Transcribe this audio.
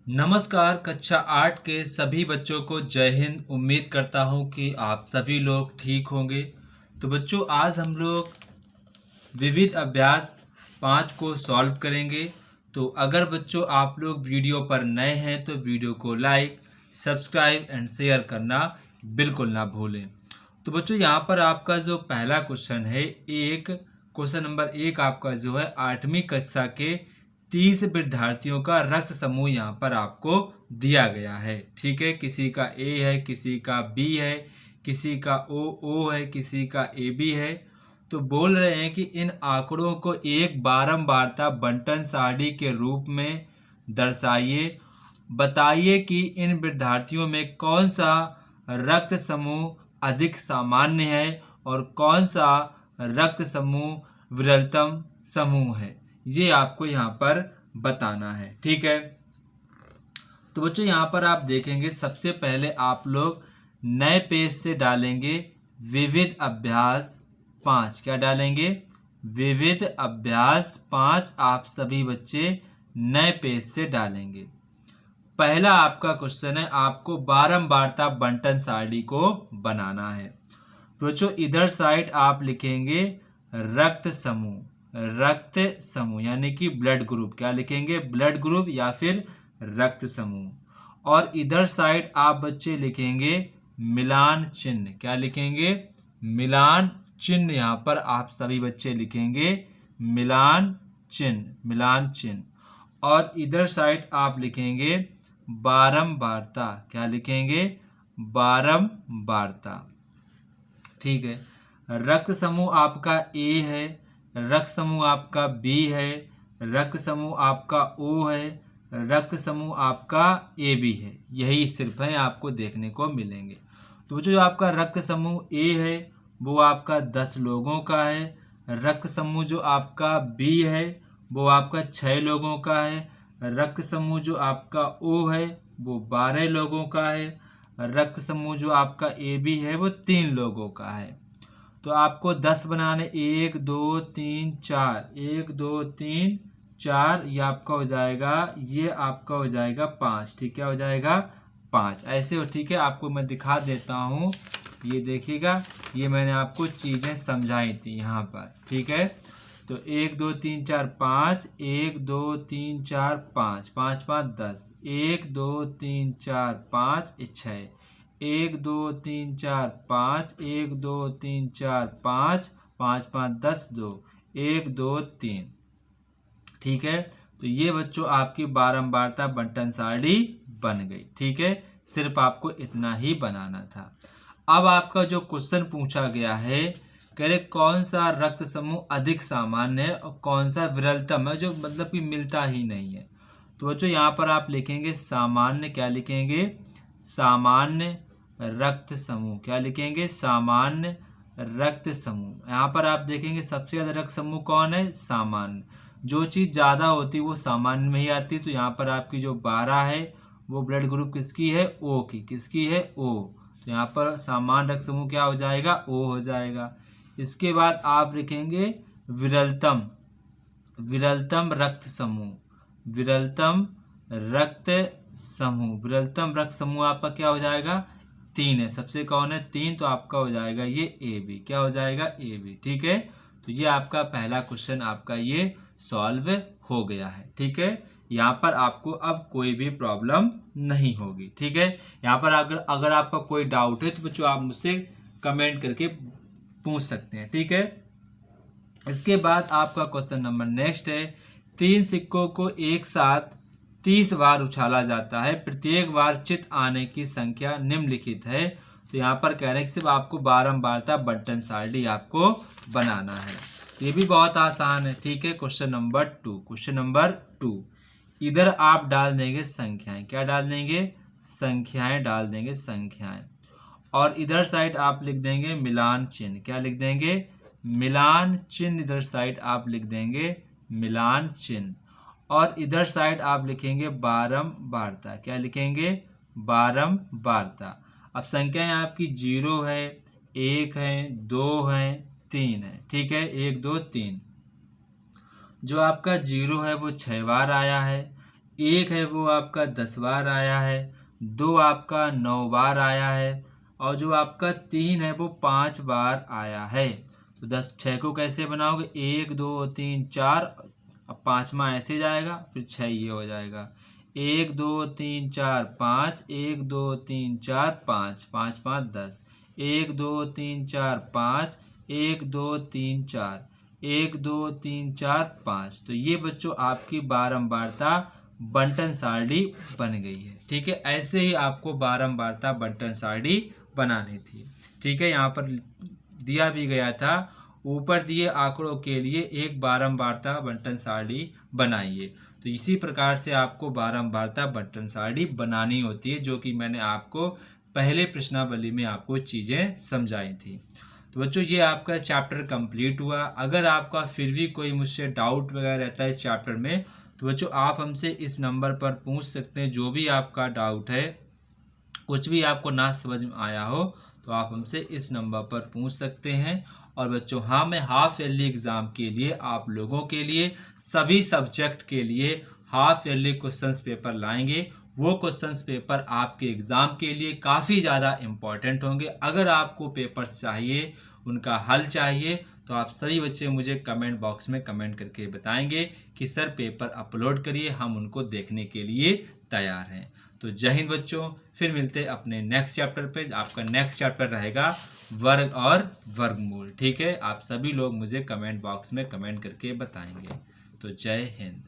नमस्कार। कक्षा 8 के सभी बच्चों को जय हिंद। उम्मीद करता हूँ कि आप सभी लोग ठीक होंगे। तो बच्चों, आज हम लोग विविध अभ्यास 5 को सॉल्व करेंगे। तो अगर बच्चों आप लोग वीडियो पर नए हैं तो वीडियो को लाइक, सब्सक्राइब एंड शेयर करना बिल्कुल ना भूलें। तो बच्चों, यहाँ पर आपका जो पहला क्वेश्चन है, क्वेश्चन नंबर 1 आपका जो है 8वीं कक्षा के 30 विद्यार्थियों का रक्त समूह यहाँ पर आपको दिया गया है। ठीक है, किसी का ए है, किसी का बी है, किसी का ओ है, किसी का ए बी है। तो बोल रहे हैं कि इन आंकड़ों को एक बारंबारता बंटन सारणी के रूप में दर्शाइए। बताइए कि इन विद्यार्थियों में कौन सा रक्त समूह अधिक सामान्य है और कौन सा रक्त समूह विरलतम समूह है। ये आपको यहाँ पर बताना है। ठीक है, तो बच्चों यहाँ पर आप देखेंगे, सबसे पहले आप लोग नए पेज से डालेंगे विविध अभ्यास 5। क्या डालेंगे? विविध अभ्यास 5 आप सभी बच्चे नए पेज से डालेंगे। पहला आपका क्वेश्चन है, आपको बारंबारता बंटन सारणी को बनाना है। तो बच्चों इधर साइड आप लिखेंगे रक्त समूह यानी कि ब्लड ग्रुप। क्या लिखेंगे? ब्लड ग्रुप या फिर रक्त समूह। और इधर साइड आप बच्चे लिखेंगे मिलान चिन्ह। क्या लिखेंगे? मिलान चिन्ह। यहाँ पर आप सभी बच्चे लिखेंगे मिलान चिन्ह। और इधर साइड आप लिखेंगे बारंबारता। क्या लिखेंगे? बारंबारता। ठीक है, रक्त समूह आपका ए है, रक्त समूह आपका बी है, रक्त समूह आपका ओ है, रक्त समूह आपका ए बी है। यही सिर्फ है आपको देखने को मिलेंगे। तो जो आपका रक्त समूह ए है वो आपका 10 लोगों का है। रक्त समूह जो आपका बी है वो आपका 6 लोगों का है। रक्त समूह जो आपका ओ है वो 12 लोगों का है। रक्त समूह जो आपका ए बी है वो 3 लोगों का है। तो आपको 10 बनाने, 1 2 3 4, 1 2 3 4, ये आपका हो जाएगा, ये आपका हो जाएगा 5। ठीक है, हो जाएगा 5 ऐसे हो। ठीक है, आपको मैं दिखा देता हूँ, ये देखिएगा, ये मैंने आपको चीज़ें समझाई थी यहाँ पर। ठीक है, तो 1 2 3 4 5, 1 2 3 4 5, 5 5 10, 1 2 3 4 5 6, 1 2 3 4 5, 1 2 3 4 5, 5 5 10 2, 1 2 3। ठीक है, तो ये बच्चों आपकी बारंबारता बंटन सारणी बन गई। ठीक है, सिर्फ आपको इतना ही बनाना था। अब आपका जो क्वेश्चन पूछा गया है, कह रहे कौन सा रक्त समूह अधिक सामान्य है और कौन सा विरलतम है, जो मतलब कि मिलता ही नहीं है। तो बच्चों यहाँ पर आप लिखेंगे सामान्य। क्या लिखेंगे? सामान्य रक्त समूह। क्या लिखेंगे? सामान्य रक्त समूह। यहाँ पर आप देखेंगे सबसे ज्यादा रक्त समूह कौन है? सामान्य। जो चीज ज्यादा होती है वो सामान्य में ही आती है। तो यहाँ पर आपकी जो 12 है वो ब्लड ग्रुप किसकी है? ओ की। किसकी है? ओ। तो यहाँ पर सामान्य रक्त समूह क्या हो जाएगा? ओ हो जाएगा। इसके बाद आप लिखेंगे विरलतम रक्त समूह। विरलतम रक्त समूह आपका क्या हो जाएगा? 3 है। सबसे कौन है? 3। तो आपका हो जाएगा ये ए बी। क्या हो जाएगा? A B. ठीक है, तो ये आपका पहला क्वेश्चन आपका ये सॉल्व हो गया है। ठीक है, यहाँ पर आपको अब कोई भी प्रॉब्लम नहीं होगी। ठीक है, यहाँ पर अगर आपका कोई डाउट है तो बच्चों आप मुझसे कमेंट करके पूछ सकते हैं। ठीक है, इसके बाद आपका क्वेश्चन नंबर नेक्स्ट है, 3 सिक्कों को एक साथ 30 बार उछाला जाता है, प्रत्येक बार चित आने की संख्या निम्नलिखित है। तो यहाँ पर कह रहे हैं कि सिर्फ आपको बारंबारता बंटन सारणी आपको बनाना है। ये भी बहुत आसान है। ठीक है, क्वेश्चन नंबर 2, इधर आप डाल देंगे संख्याएं। क्या डाल देंगे? संख्याएं डाल देंगे, संख्याएं। और इधर साइड आप लिख देंगे मिलान चिन्ह। क्या लिख देंगे? मिलान चिन्ह। इधर साइड आप लिख देंगे मिलान चिन्ह। और इधर साइड आप लिखेंगे बारंबारता। क्या लिखेंगे? बारंबारता। अब संख्याएं आपकी 0 है, 1 है, 2 है, 3 है। ठीक है, 1 2 3। जो आपका 0 है वो 6 बार आया है, 1 है वो आपका 10 बार आया है, 2 आपका 9 बार आया है, और जो आपका 3 है वो 5 बार आया है। तो 6 को कैसे बनाओगे? 1 2 3 4, अब 5वां ऐसे जाएगा, फिर 6 ये हो जाएगा। 1 2 3 4 5, 1 2 3 4 5, 5 5 10, 1 2 3 4 5, 1 2 3 4, 1 2 3 4 5। तो ये बच्चों आपकी बारंबारता बंटन सारणी बन गई है। ठीक है, ऐसे ही आपको बारंबारता बंटन सारणी बनानी थी। ठीक है, यहाँ पर दिया भी गया था, ऊपर दिए आंकड़ों के लिए एक बारंबारता बंटन सारणी बनाइए। तो इसी प्रकार से आपको बारंबारता बंटन सारणी बनानी होती है, जो कि मैंने आपको पहले प्रश्नावली में आपको चीज़ें समझाई थी। तो बच्चों ये आपका चैप्टर कंप्लीट हुआ। अगर आपका फिर भी कोई मुझसे डाउट वगैरह रहता है इस चैप्टर में, तो बच्चों आप हमसे इस नंबर पर पूछ सकते हैं। जो भी आपका डाउट है, कुछ भी आपको ना समझ में आया हो, तो आप हमसे इस नंबर पर पूछ सकते हैं। और बच्चों हाँ, मैं हाफ ईयरली एग्ज़ाम के लिए आप लोगों के लिए सभी सब्जेक्ट के लिए हाफ ईयरली क्वेश्चंस पेपर लाएंगे। वो क्वेश्चंस पेपर आपके एग्ज़ाम के लिए काफ़ी ज़्यादा इम्पॉर्टेंट होंगे। अगर आपको पेपर चाहिए, उनका हल चाहिए, तो आप सभी बच्चे मुझे कमेंट बॉक्स में कमेंट करके बताएंगे कि सर पेपर अपलोड करिए, हम उनको देखने के लिए तैयार हैं। तो जय हिंद बच्चों, फिर मिलते हैं अपने नेक्स्ट चैप्टर पे। आपका नेक्स्ट चैप्टर रहेगा वर्ग और वर्गमूल। ठीक है, आप सभी लोग मुझे कमेंट बॉक्स में कमेंट करके बताएंगे। तो जय हिंद।